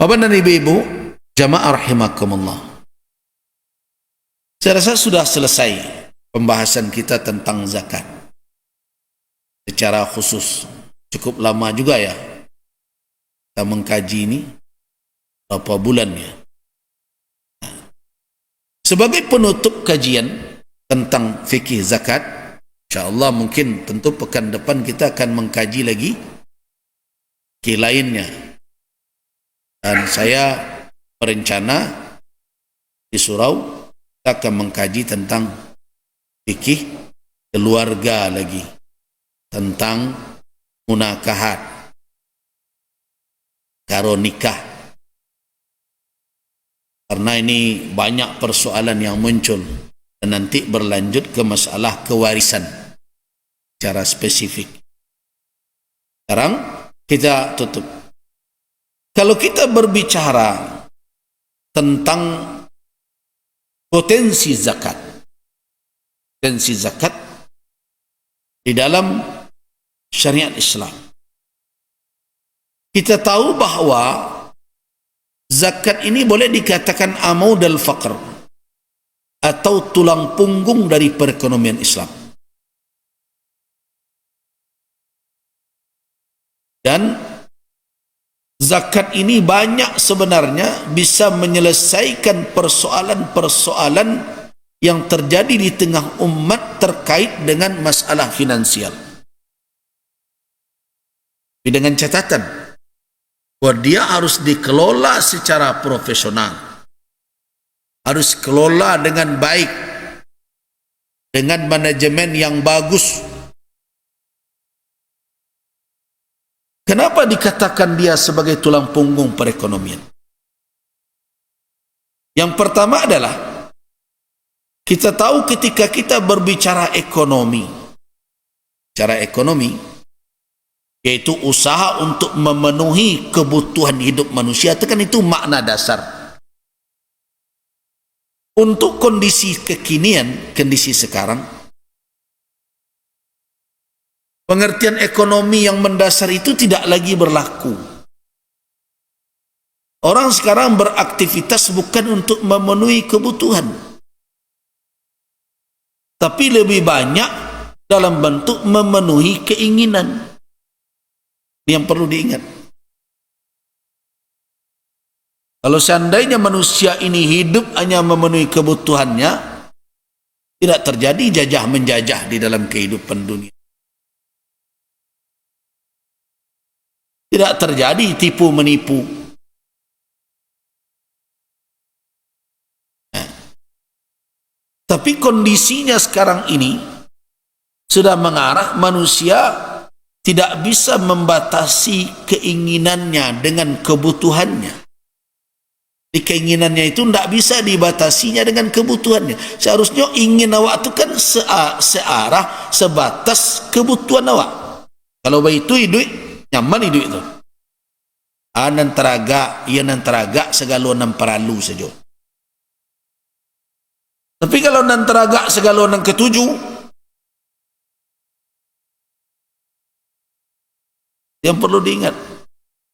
Bapak dan Ibu, jamaah rahimakumullah. Saya rasa sudah selesai pembahasan kita tentang zakat. Secara khusus, cukup lama juga ya kita mengkaji ini, berapa bulan ya. Sebagai penutup kajian tentang fikih zakat, insyaAllah mungkin tentu pekan depan kita akan mengkaji lagi fikih lainnya. Dan saya berencana di surau kita akan mengkaji tentang fikih keluarga lagi, tentang munakahat, karo nikah. Karena ini banyak persoalan yang muncul dan nanti berlanjut ke masalah kewarisan secara spesifik. Sekarang kita tutup. Kalau kita berbicara tentang potensi zakat di dalam syariat Islam, kita tahu bahwa zakat ini boleh dikatakan amaudal faqr atau tulang punggung dari perekonomian Islam. Dan zakat ini banyak sebenarnya bisa menyelesaikan persoalan-persoalan yang terjadi di tengah umat terkait dengan masalah finansial. Tapi dengan catatan bahwa dia harus dikelola secara profesional, harus kelola dengan baik, dengan manajemen yang bagus. Kenapa dikatakan dia sebagai tulang punggung perekonomian? Yang pertama adalah kita tahu ketika kita berbicara ekonomi, cara ekonomi yaitu usaha untuk memenuhi kebutuhan hidup manusia, itu kan itu makna dasar. Untuk kondisi kekinian, kondisi sekarang, pengertian ekonomi yang mendasar itu tidak lagi berlaku. Orang sekarang beraktivitas bukan untuk memenuhi kebutuhan, tapi lebih banyak dalam bentuk memenuhi keinginan. Yang perlu diingat, kalau seandainya manusia ini hidup hanya memenuhi kebutuhannya, tidak terjadi jajah menjajah di dalam kehidupan dunia. Tidak terjadi tipu menipu. Tapi kondisinya sekarang ini sudah mengarah manusia tidak bisa membatasi keinginannya dengan kebutuhannya. Di keinginannya itu tidak bisa dibatasinya dengan kebutuhannya. Seharusnya ingin awak itu kan searah, sebatas kebutuhan awak. Kalau begitu duit nyaman hidup itu. Nantaraga segala nan peralu saja. Tapi kalau nantaraga segala nan ketujuh, yang perlu diingat,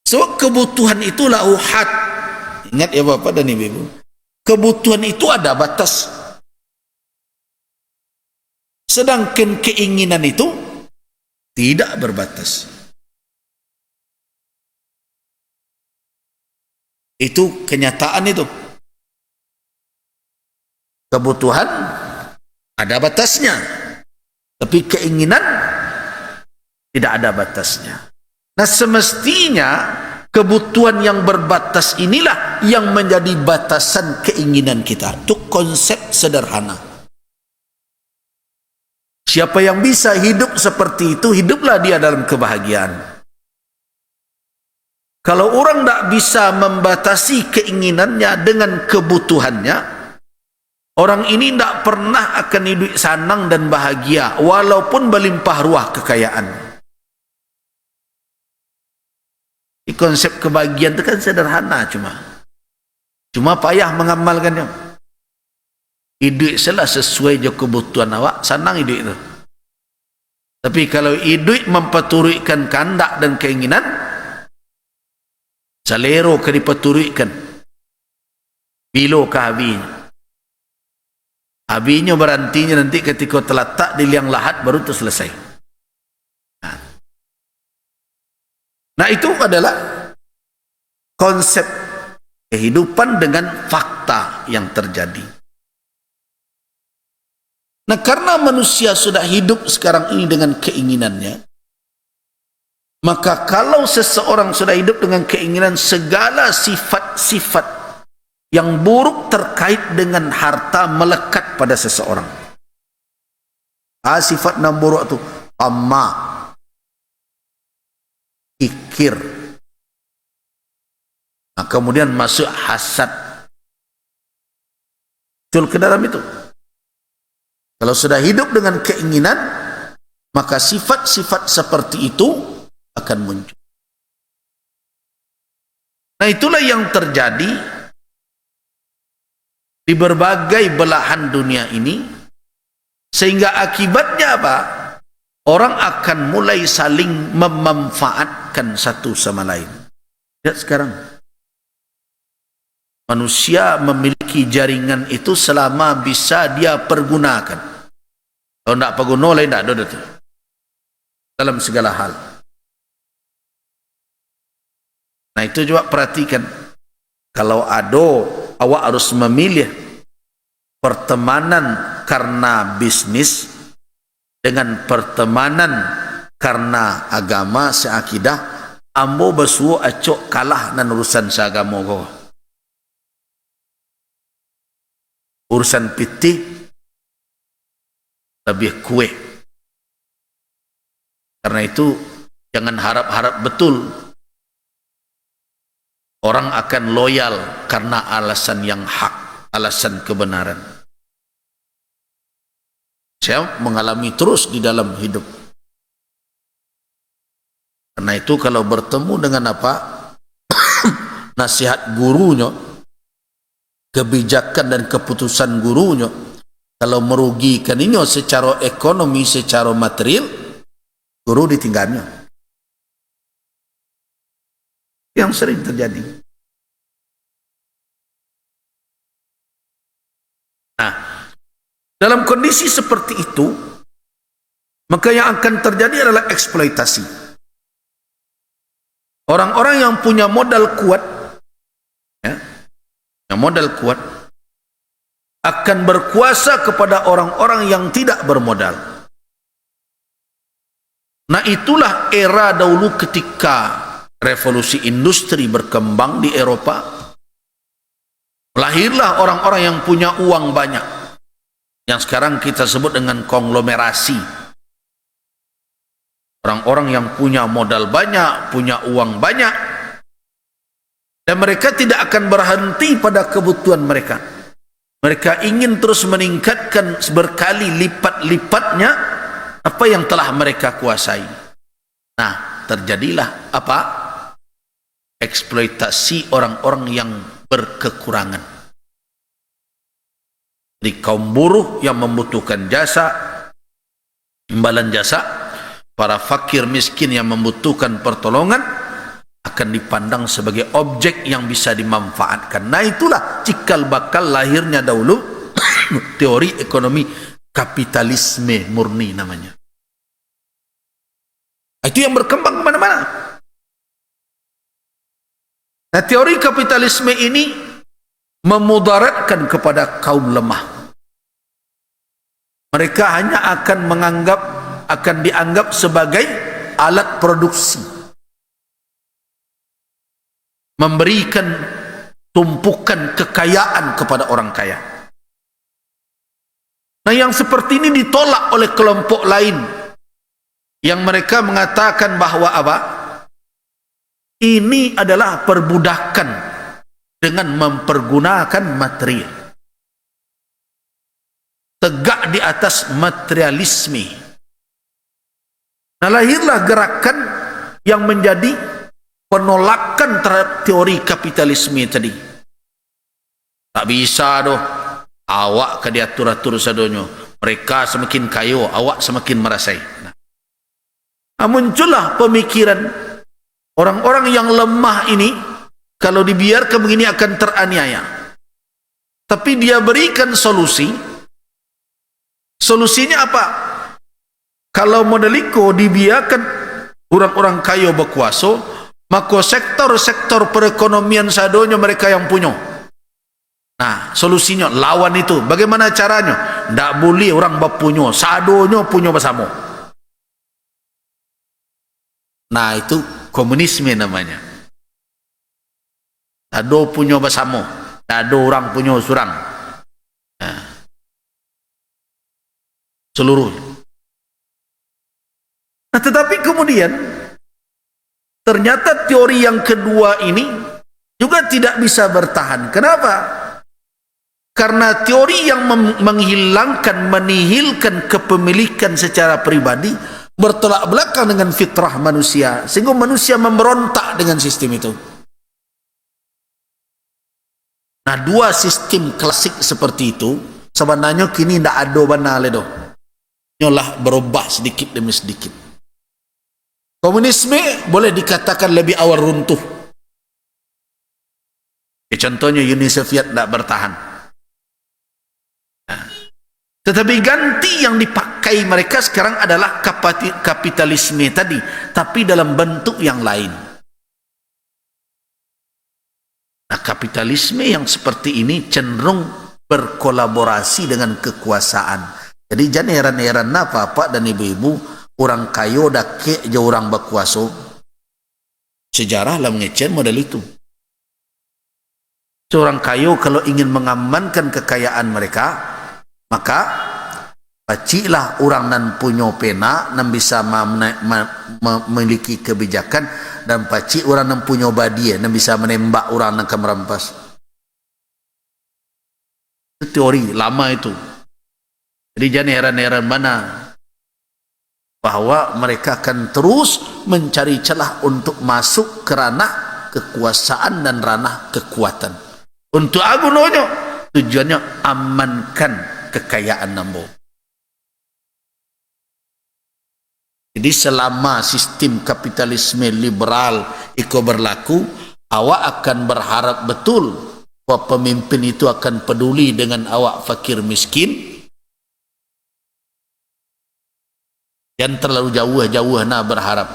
so kebutuhan itulah uhad. Ingat ya Bapak dan Ibu, kebutuhan itu ada batas. Sedangkan keinginan itu tidak berbatas. Itu kenyataan itu. Kebutuhan ada batasnya, tapi keinginan tidak ada batasnya. Nah, semestinya kebutuhan yang berbatas inilah yang menjadi batasan keinginan kita. Itu konsep sederhana. Siapa yang bisa hidup seperti itu, hiduplah dia dalam kebahagiaan. Kalau orang tidak bisa membatasi keinginannya dengan kebutuhannya, orang ini tidak pernah akan hidup senang dan bahagia walaupun berlimpah ruah kekayaan. Konsep kebahagiaan itu kan sederhana, cuma payah mengamalkannya. Hidup salah sesuai je kebutuhan awak, senang hidup itu. Tapi kalau hidup memperturutkan kehendak dan keinginan, salero ke dipeturikan, bilo ke habinya. Habinya berantinya nanti ketika terletak di liang lahat baru itu selesai. Nah itu adalah konsep kehidupan dengan fakta yang terjadi. Nah karena manusia sudah hidup sekarang ini dengan keinginannya, maka kalau seseorang sudah hidup dengan keinginan, segala sifat-sifat yang buruk terkait dengan harta melekat pada seseorang. Sifat yang buruk itu amma, ikir, nah, kemudian masuk hasad, muncul ke dalam itu. Kalau sudah hidup dengan keinginan, maka sifat-sifat seperti itu akan muncul. Nah itulah yang terjadi di berbagai belahan dunia ini, sehingga akibatnya apa? Orang akan mulai saling memanfaatkan satu sama lain. Lihat sekarang, manusia memiliki jaringan itu selama bisa dia pergunakan. Kalau tidak perguna lain tidak ada itu. Dalam segala hal. Nah itu juga perhatikan, kalau ada awak harus memilih pertemanan karena bisnis dengan pertemanan karena agama seakidah, ambo bersuo acok kalah dan urusan seagama kau. Urusan pitih lebih kue. Karena itu jangan harap-harap betul orang akan loyal karena alasan yang hak, alasan kebenaran. Saya mengalami terus di dalam hidup. Karena itu kalau bertemu dengan apa nasihat gurunya, kebijakan dan keputusan gurunya, kalau merugikan ini secara ekonomi, secara material, guru ditinggalnya. Yang sering terjadi. Nah, dalam kondisi seperti itu, maka yang akan terjadi adalah eksploitasi. Orang-orang yang punya modal kuat, ya, yang modal kuat, akan berkuasa kepada orang-orang yang tidak bermodal. Nah itulah era dahulu ketika revolusi industri berkembang di Eropa. Lahirlah orang-orang yang punya uang banyak, yang sekarang kita sebut dengan konglomerasi. Orang-orang yang punya modal banyak, punya uang banyak, dan mereka tidak akan berhenti pada kebutuhan mereka. Mereka ingin terus meningkatkan berkali lipat-lipatnya apa yang telah mereka kuasai. Nah, terjadilah apa? Eksploitasi orang-orang yang berkekurangan. Di kaum buruh yang membutuhkan jasa, imbalan jasa, para fakir miskin yang membutuhkan pertolongan, akan dipandang sebagai objek yang bisa dimanfaatkan. Nah itulah cikal bakal lahirnya dahulu teori ekonomi kapitalisme murni namanya. Itu yang berkembang kemana-mana. Nah teori kapitalisme ini memudaratkan kepada kaum lemah. Mereka hanya akan dianggap sebagai alat produksi, memberikan tumpukan kekayaan kepada orang kaya. Nah yang seperti ini ditolak oleh kelompok lain yang mereka mengatakan bahwa apa? Ini adalah perbudakan dengan mempergunakan material. Tegak di atas materialisme. Nah lahirlah gerakan yang menjadi penolakan terhadap teori kapitalisme tadi. Tak bisa doh awak ke diatur-atur sadonyo. Mereka semakin kaya, awak semakin merasai. Nah, muncullah pemikiran orang-orang yang lemah ini kalau dibiarkan begini akan teraniaya. Tapi dia berikan solusi. Solusinya apa? Kalau modeliko dibiarkan orang-orang kaya berkuasa, maka sektor-sektor perekonomian sadonya mereka yang punya. Nah, solusinya lawan itu. Bagaimana caranya? Tak boleh orang berpunya, sadonya punya bersama. Nah, itu komunisme namanya. Sado punya bersama, tak ada orang punya surang. Nah, seluruh. Nah, tetapi kemudian ternyata teori yang kedua ini juga tidak bisa bertahan. Kenapa? Karena teori yang menghilangkan, menihilkan kepemilikan secara pribadi bertolak belakang dengan fitrah manusia, sehingga manusia memberontak dengan sistem itu. Nah, dua sistem klasik seperti itu sebenarnya kini tidak ada benar ledo. Nyolah berubah sedikit demi sedikit. Komunisme boleh dikatakan lebih awal runtuh. Contohnya Uni Soviet tidak bertahan. Nah, tetapi ganti yang dipakai mereka sekarang adalah kapitalisme tadi, tapi dalam bentuk yang lain. Nah, kapitalisme yang seperti ini cenderung berkolaborasi dengan kekuasaan. Jadi jangan heran-heran Bapak dan ibu-ibu, orang kaya dake je orang berkuasa. Sejarah lah mengecen model itu. Seorang kaya kalau ingin mengamankan kekayaan mereka, maka pacilah orang nan punya pena, nan bisa memiliki kebijakan, dan paci orang yang punya badie yang bisa menembak orang yang akan merampas. Itu teori lama itu. Jadi jangan heran-heran mana bahwa mereka akan terus mencari celah untuk masuk ke ranah kekuasaan dan ranah kekuatan. Untuk agunonyo tujuannya amankan kekayaan nambo. Jadi selama sistem kapitalisme liberal itu berlaku, awak akan berharap betul bahwa pemimpin itu akan peduli dengan awak fakir miskin. Jangan terlalu jauh-jauh nak berharap.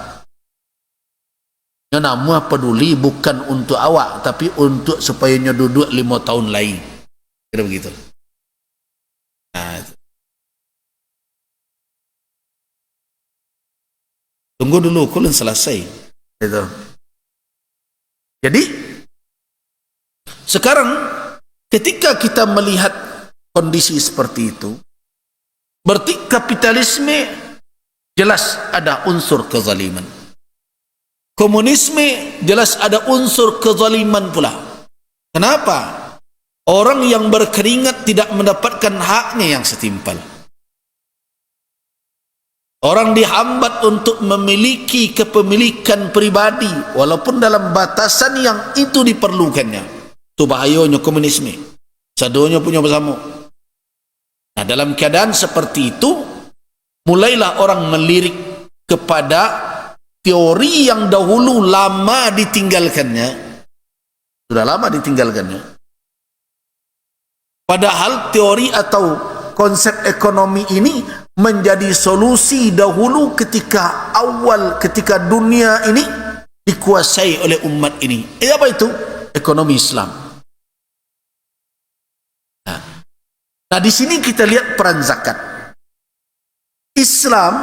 Nama peduli bukan untuk awak, tapi untuk supaya nya duduk 5 tahun lagi. Kira begitu. Nah, tunggu dulu, kulun selesai. Itu. Jadi, sekarang ketika kita melihat kondisi seperti itu, berarti kapitalisme jelas ada unsur kezaliman. Komunisme jelas ada unsur kezaliman pula. Kenapa? Orang yang berkeringat tidak mendapatkan haknya yang setimpal. Orang dihambat untuk memiliki kepemilikan pribadi walaupun dalam batasan yang itu diperlukannya. Itu bahayanya komunisme. Sadonya punya bersama. Nah, dalam keadaan seperti itu, mulailah orang melirik kepada teori yang dahulu lama ditinggalkannya. Sudah lama ditinggalkannya. Padahal teori atau konsep ekonomi ini menjadi solusi dahulu ketika dunia ini dikuasai oleh umat ini. Apa itu? Ekonomi Islam. Nah, di sini kita lihat peran zakat. Islam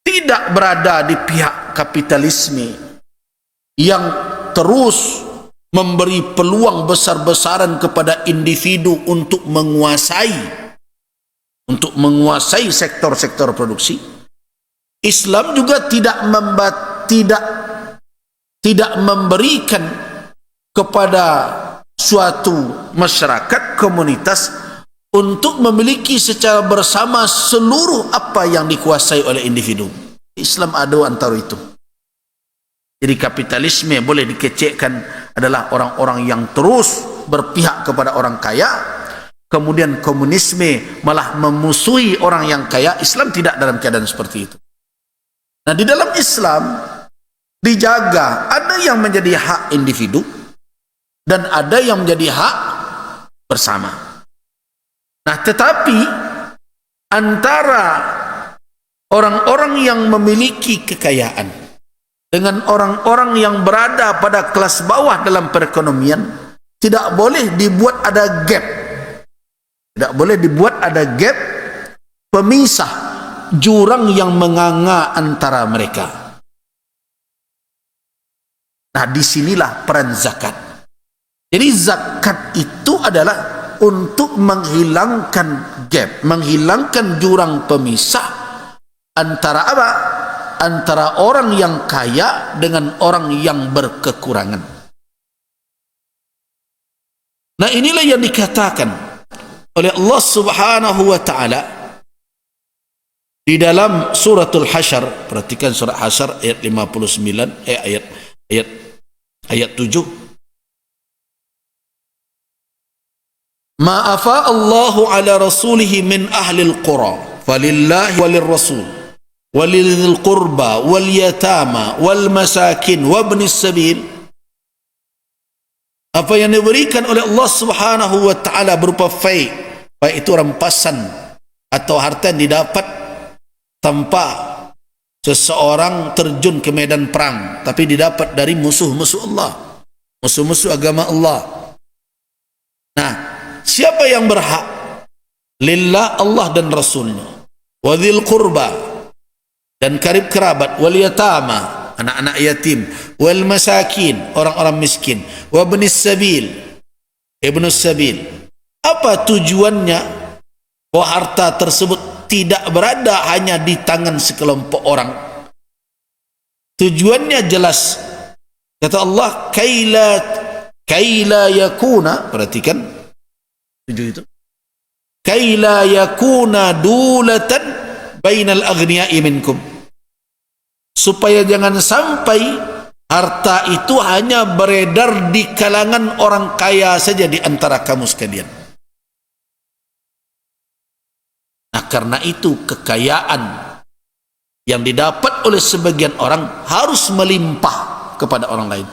tidak berada di pihak kapitalisme yang terus memberi peluang besar-besaran kepada individu untuk menguasai sektor-sektor produksi. Islam juga tidak memberikan kepada suatu masyarakat, komunitas untuk memiliki secara bersama seluruh apa yang dikuasai oleh individu. Islam ada antara itu. Jadi kapitalisme boleh dikecekkan adalah orang-orang yang terus berpihak kepada orang kaya. Kemudian komunisme malah memusuhi orang yang kaya. Islam tidak dalam keadaan seperti itu. Nah, di dalam Islam dijaga. Ada yang menjadi hak individu dan ada yang menjadi hak bersama. Nah, tetapi antara orang-orang yang memiliki kekayaan dengan orang-orang yang berada pada kelas bawah dalam perekonomian, tidak boleh dibuat ada gap. Tidak boleh dibuat ada gap pemisah, jurang yang menganga antara mereka. Nah, disinilah peran zakat. Jadi zakat itu adalah untuk menghilangkan gap, menghilangkan jurang pemisah antara apa? Antara orang yang kaya dengan orang yang berkekurangan. Nah, inilah yang dikatakan oleh Allah Subhanahu wa taala di dalam suratul Hasyr. Perhatikan surah Hasyr ayat 59 ayat 7. Ma afa Allahu ala rasulihi min ahli al-qura falillahi walil rasul walil qurba wal yatama wal masakin wabnis sabil. Apa yang diberikan oleh Allah Subhanahu wa taala berupa fai', baik itu rampasan atau harta yang didapat tanpa seseorang terjun ke medan perang, tapi didapat dari musuh-musuh Allah, musuh-musuh agama Allah. Nah, siapa yang berhak? Lillah, Allah dan Rasulnya. Wadhil qurba, dan karib kerabat. Wal yatama, anak-anak yatim. Wal masakin, orang-orang miskin. Wabnis sabil, ibnus sabil. Apa tujuannya? Bahwa harta tersebut tidak berada hanya di tangan sekelompok orang. Tujuannya jelas. Kata Allah, kaila yakuna, perhatikan tujuh itu, kaila yakuna dulatan bainal aghniya'i minkum, supaya jangan sampai harta itu hanya beredar di kalangan orang kaya saja di antara kamu sekalian. Nah, karena itu kekayaan yang didapat oleh sebagian orang harus melimpah kepada orang lain.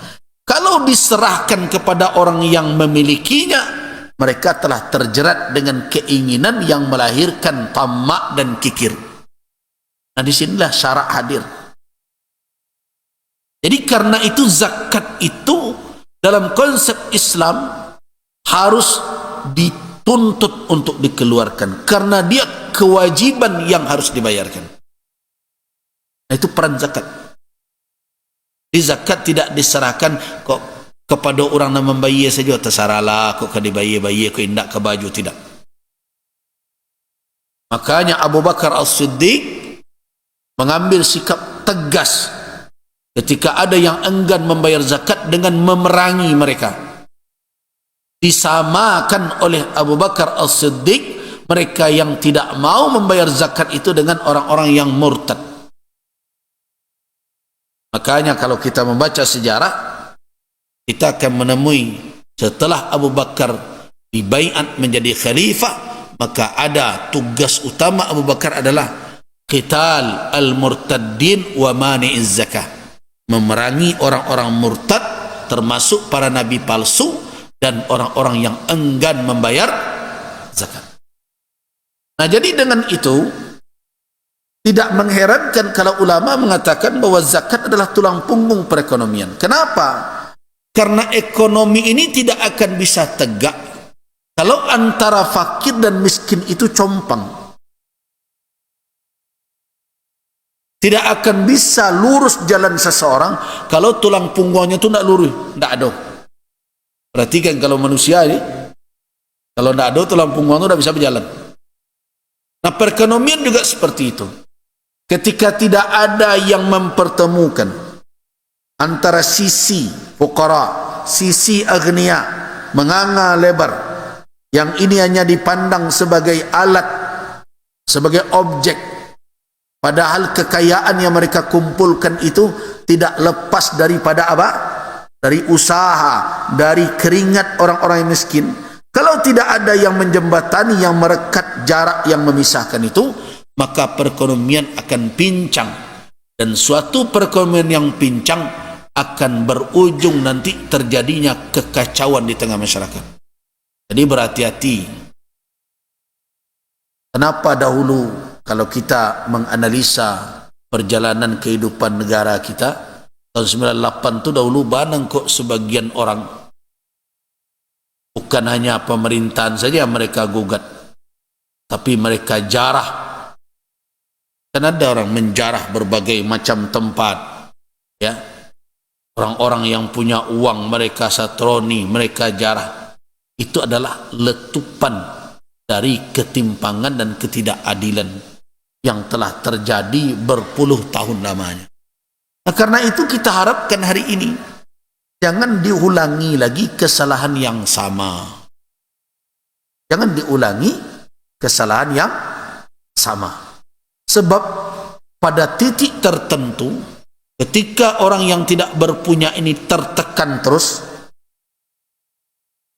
Kalau diserahkan kepada orang yang memilikinya, mereka telah terjerat dengan keinginan yang melahirkan tamak dan kikir. Nah, disinilah syarak hadir. Jadi karena itu zakat itu dalam konsep Islam harus dituntut untuk dikeluarkan, karena dia kewajiban yang harus dibayarkan. Nah, itu peran zakat. Di zakat tidak diserahkan kok kepada orang yang membayar saja, terserahlah kok dibayar-bayar kok indak ke baju, tidak. Makanya Abu Bakar As-Siddiq mengambil sikap tegas ketika ada yang enggan membayar zakat dengan memerangi mereka. Disamakan oleh Abu Bakar As-Siddiq mereka yang tidak mau membayar zakat itu dengan orang-orang yang murtad. Makanya kalau kita membaca sejarah, kita akan menemui setelah Abu Bakar dibaiat menjadi khalifah, maka ada tugas utama Abu Bakar adalah qital al-murtaddin wa mani'iz zakah, memerangi orang-orang murtad termasuk para nabi palsu dan orang-orang yang enggan membayar zakat. Nah, jadi dengan itu tidak mengherankan kalau ulama mengatakan bahwa zakat adalah tulang punggung perekonomian. Kenapa? Karena ekonomi ini tidak akan bisa tegak kalau antara fakir dan miskin itu compang. Tidak akan bisa lurus jalan seseorang kalau tulang punggungnya itu tidak lurus, tidak ada. Perhatikan kalau manusia ini, kalau tidak ada tulang punggung itu tidak bisa berjalan. Nah, perekonomian juga seperti itu. Ketika tidak ada yang mempertemukan antara sisi fuqara, sisi agniya, menganga lebar, yang ini hanya dipandang sebagai alat, sebagai objek, padahal kekayaan yang mereka kumpulkan itu tidak lepas daripada apa? Dari usaha, dari keringat orang-orang yang miskin. Kalau tidak ada yang menjembatani, yang merekat jarak yang memisahkan itu, maka perekonomian akan pincang Dan suatu perekonomian yang pincang akan berujung nanti terjadinya kekacauan di tengah masyarakat. Jadi berhati-hati. Kenapa dahulu kalau kita menganalisa perjalanan kehidupan negara kita, tahun 98 itu dahulu banang kok sebagian orang, bukan hanya pemerintahan saja mereka gugat, tapi mereka jarah. Dan ada orang menjarah berbagai macam tempat, ya. Orang-orang yang punya uang mereka satroni, mereka jarah. Itu adalah letupan dari ketimpangan dan ketidakadilan yang telah terjadi berpuluh tahun lamanya. Nah, karena itu kita harapkan hari ini jangan diulangi lagi kesalahan yang sama. Jangan diulangi kesalahan yang sama. Sebab pada titik tertentu, ketika orang yang tidak berpunya ini tertekan terus,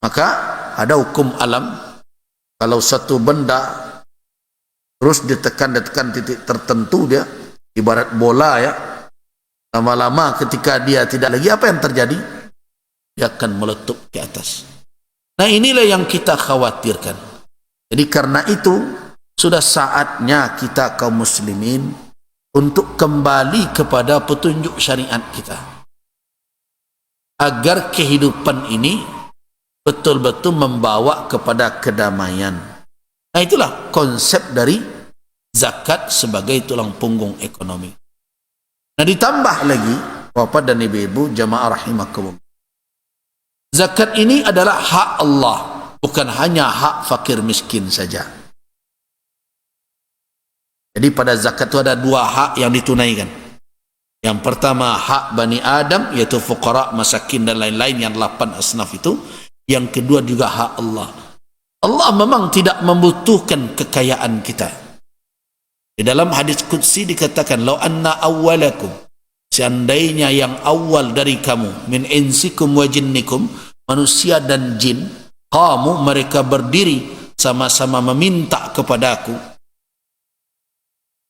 maka ada hukum alam. Kalau satu benda terus ditekan titik tertentu, dia ibarat bola, ya. Lama-lama ketika dia tidak lagi, apa yang terjadi? Dia akan meletup ke atas. Nah, inilah yang kita khawatirkan. Jadi karena itu sudah saatnya kita kaum muslimin untuk kembali kepada petunjuk syariat kita, agar kehidupan ini betul-betul membawa kepada kedamaian. Nah, itulah konsep dari zakat sebagai tulang punggung ekonomi. Nah, ditambah lagi, Bapak dan Ibu-ibu jamaah rahimakumullah, zakat ini adalah hak Allah, bukan hanya hak fakir miskin saja. Jadi pada zakat itu ada dua hak yang ditunaikan. Yang pertama hak Bani Adam, yaitu fuqara, masakin dan lain-lain yang 8 asnaf itu. Yang kedua juga hak Allah. Allah memang tidak membutuhkan kekayaan kita. Di dalam hadis qudsi dikatakan, "Lau anna awwalakum", seandainya yang awal dari kamu, min insikum wa jinnikum, manusia dan jin, kamu mereka berdiri sama-sama meminta kepadaku,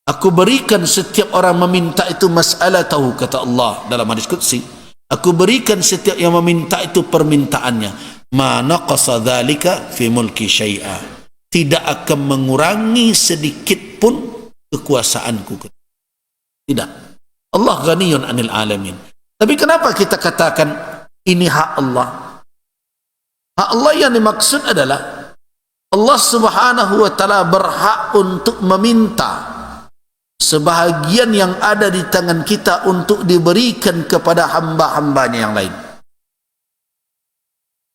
aku berikan setiap orang meminta itu masalah tahu, kata Allah dalam hadis qudsi, aku berikan setiap yang meminta itu permintaannya, ma naqasa dzalika fi mulki syai'a, tidak akan mengurangi sedikit pun kekuasaanku. Tidak. Allah ghaniyun 'anil alamin. Tapi kenapa kita katakan ini hak Allah? Hak Allah yang dimaksud adalah Allah Subhanahu wa taala berhak untuk meminta sebahagian yang ada di tangan kita untuk diberikan kepada hamba-hambanya yang lain.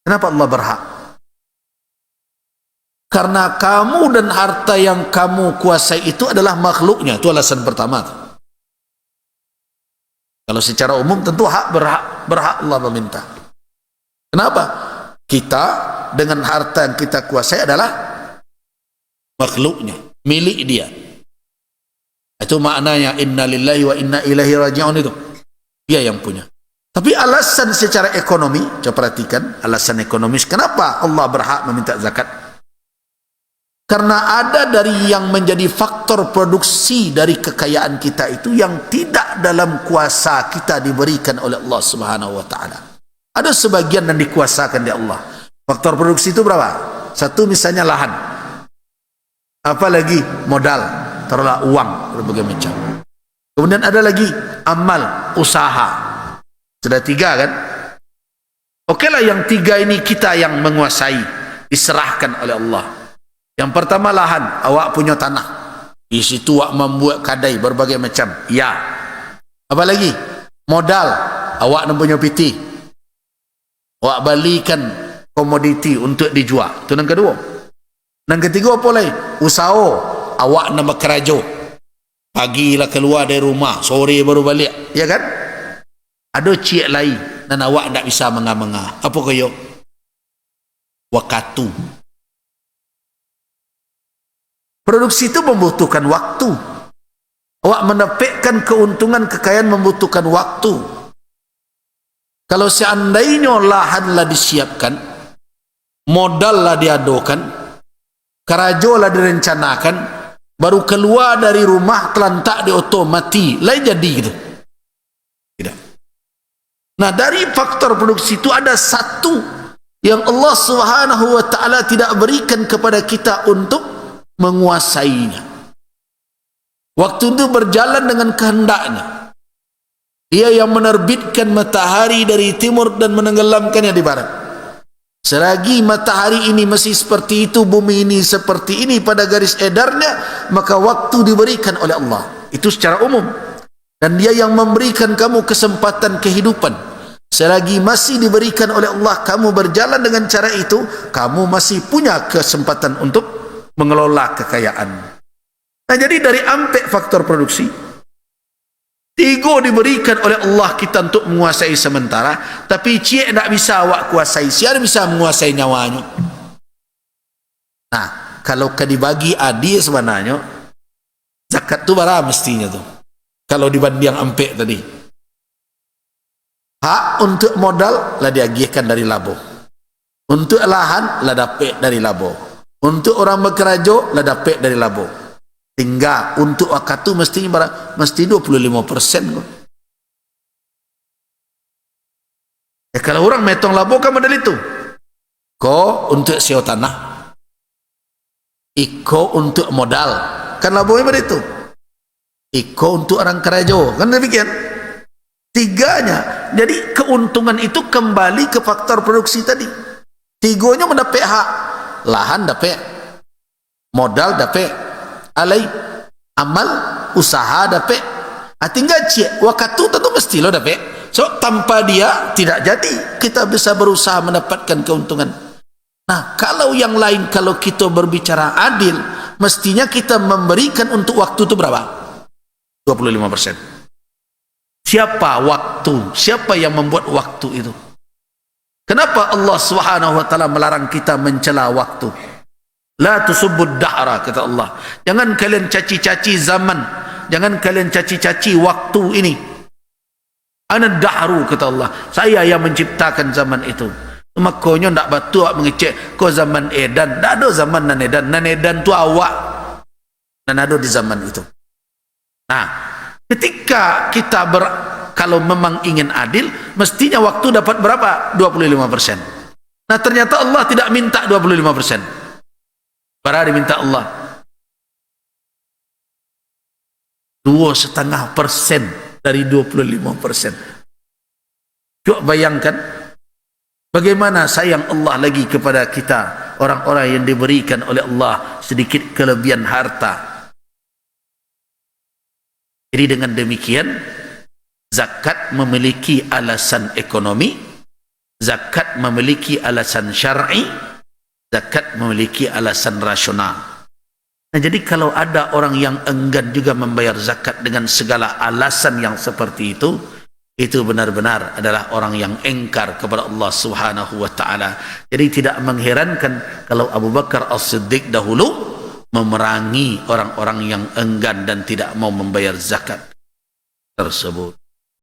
Kenapa Allah berhak? Karena kamu dan harta yang kamu kuasai itu adalah makhluknya. Itu alasan pertama. Kalau secara umum tentu berhak Allah meminta. Kenapa? Kita dengan harta yang kita kuasai adalah makhluknya, milik dia. Itu maknanya inna lillahi wa inna ilaihi raji'un, itu dia yang punya. Tapi alasan secara ekonomi, coba perhatikan alasan ekonomis kenapa Allah berhak meminta zakat. Karena ada dari yang menjadi faktor produksi dari kekayaan kita itu yang tidak dalam kuasa kita diberikan oleh Allah Subhanahu wa taala. Ada sebagian yang dikuasakan di Allah. Faktor produksi itu berapa? Satu misalnya lahan. Apalagi modal, taruhlah uang berbagai macam. Kemudian ada lagi amal, usaha. Sudah 3 kan? Okeylah yang 3 ini kita yang menguasai, diserahkan oleh Allah. Yang pertama lahan, awak punya tanah. Di situ awak membuat kadai berbagai macam. Ya. Apa lagi? Modal, awak nak punya piti. Awak balikan komoditi untuk dijual. Itu yang kedua. Yang ketiga apa lagi? Usaha, awak nak bekerja. Pagilah keluar dari rumah, sore baru balik. Ya kan? Ada cik lain dan awak tak bisa mengah-mengah. Apa kaya? Wakatu. Produksi itu membutuhkan waktu. Awak mendapatkan keuntungan kekayaan membutuhkan waktu. Kalau seandainya lahanlah disiapkan, modallah diadukan, kerajolah direncanakan, baru keluar dari rumah telantak di auto mati, lain jadi gitu. Tidak. Nah, dari faktor produksi itu ada satu yang Allah Subhanahu wa taala tidak berikan kepada kita untuk menguasainya. Waktu itu berjalan dengan kehendaknya. Dia yang menerbitkan matahari dari timur dan menenggelamkannya di barat. Selagi matahari ini masih seperti itu, bumi ini seperti ini pada garis edarnya, maka waktu diberikan oleh Allah. Itu secara umum. Dan dia yang memberikan kamu kesempatan kehidupan. Selagi masih diberikan oleh Allah, kamu berjalan dengan cara itu, kamu masih punya kesempatan untuk mengelola kekayaan. Nah, jadi dari aspek faktor produksi, ego diberikan oleh Allah kita untuk menguasai sementara, tapi cik tak bisa awak kuasai, siapa bisa menguasai nyawanya. Nah, kalau dibagi adil sebenarnya, zakat tu berapa mestinya tu? Kalau dibanding ampek tadi, hak untuk modal lah diagihkan dari labo, untuk lahan lah dapat dari labo, untuk orang bekerja lah dapat dari labo. Tinggal untuk akad tu mesti 25% kok. Ya, kalau orang metong labo kan modal itu. Ko untuk sewa tanah, iko untuk modal, kan labo yang itu. Iko untuk orang kerja, kan demikian. Tiganya, jadi keuntungan itu kembali ke faktor produksi tadi. Tigonya mendapat hak, lahan dapat, modal dapat, alai amal usaha dapat. Tinggal cik waktu tentu mesti lo dapat. So tanpa dia tidak jadi kita bisa berusaha mendapatkan keuntungan. Nah, kalau yang lain, kalau kita berbicara adil, mestinya kita memberikan untuk waktu itu berapa? 25%. Siapa waktu? Siapa yang membuat waktu itu? Kenapa Allah Subhanahu wa taala melarang kita mencela waktu? La tusubbud dahra, kata Allah. Jangan kalian caci-caci zaman, jangan kalian caci-caci waktu ini. Ana dahru, kata Allah, saya yang menciptakan zaman itu. Makanya ndak batu awak mengecek ko zaman edan, ndak ada zaman nan edan tu awak dan ada di zaman itu. Nah, ketika kita kalau memang ingin adil, mestinya waktu dapat berapa? 25%. Nah, ternyata Allah tidak minta 25%. Para diminta Allah 2,5% dari 25%. Coba bayangkan bagaimana sayang Allah lagi kepada kita, orang-orang yang diberikan oleh Allah sedikit kelebihan harta. Jadi dengan demikian, zakat memiliki alasan ekonomi, zakat memiliki alasan syar'i, zakat memiliki alasan rasional. Nah, jadi kalau ada orang yang enggan juga membayar zakat dengan segala alasan yang seperti itu benar-benar adalah orang yang engkar kepada Allah Subhanahu wa taala. Jadi tidak mengherankan kalau Abu Bakar As-Siddiq dahulu memerangi orang-orang yang enggan dan tidak mau membayar zakat tersebut.